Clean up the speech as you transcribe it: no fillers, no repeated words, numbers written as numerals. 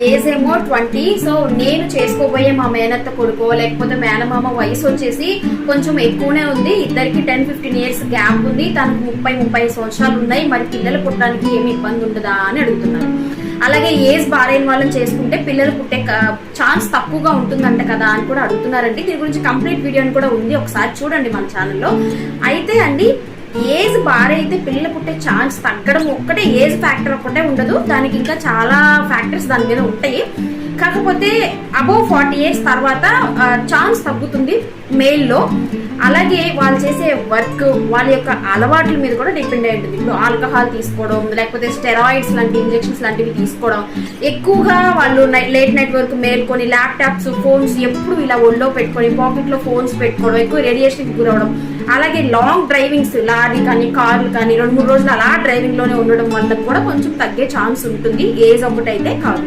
Age ఏమో 20. So నేను చేసుకోబోయే మా మేనత్త కొడుకో లేకపోతే మేనమామ వయసు వచ్చేసి కొంచెం ఎక్కువనే ఉంది. ఇద్దరికి 10-15 ఇయర్స్ గ్యాప్ ఉంది. తనకు 30 సంవత్సరాలు ఉన్నాయి. మరి పిల్లలు పుట్టడానికి ఏమి ఇబ్బంది ఉంటుందా అని అడుగుతున్నాను. అలాగే ఏజ్ బారైన వాళ్ళని చేసుకుంటే పిల్లలు పుట్టే ఛాన్స్ తక్కువగా ఉంటుందంట కదా అని కూడా అడుగుతున్నారండి. దీని గురించి కంప్లీట్ వీడియోని కూడా ఉంది, ఒకసారి చూడండి మన ఛానల్లో. అయితే అండి, ఏజ్ బారైతే పిల్లలు పుట్టే ఛాన్స్ తగ్గడం ఒక్కటే ఏజ్ ఫ్యాక్టర్ ఒక్కటే ఉండదు, దానికి ఇంకా చాలా ఫ్యాక్టర్స్ దాని మీద ఉంటాయి. కాకపోతే అబౌవ్ 40 ఇయర్స్ తర్వాత ఛాన్స్ తగ్గుతుంది మేల్లో. అలాగే వాళ్ళు చేసే వర్క్, వాళ్ళ యొక్క అలవాట్ల మీద కూడా డిపెండ్ అయి ఉంటుంది. ఇప్పుడు ఆల్కహాల్ తీసుకోవడం, లేకపోతే స్టెరాయిడ్స్ లాంటి ఇంజెక్షన్స్ లాంటివి తీసుకోవడం, ఎక్కువగా వాళ్ళు లేట్ నైట్ వరకు మేల్కొని ల్యాప్టాప్స్, ఫోన్స్ ఎప్పుడు ఇలా ఒళ్ళో పెట్టుకొని పాకెట్లో ఫోన్స్ పెట్టుకోవడం, ఎక్కువ రేడియేషన్కి గురవడం, అలాగే లాంగ్ డ్రైవింగ్స్, లారీ కానీ కార్లు కానీ 2-3 రోజులు అలా డ్రైవింగ్ లోనే ఉండడం వల్ల కూడా కొంచెం తగ్గే ఛాన్స్ ఉంటుంది. ఏజ్ ఒకటైతే కాదు.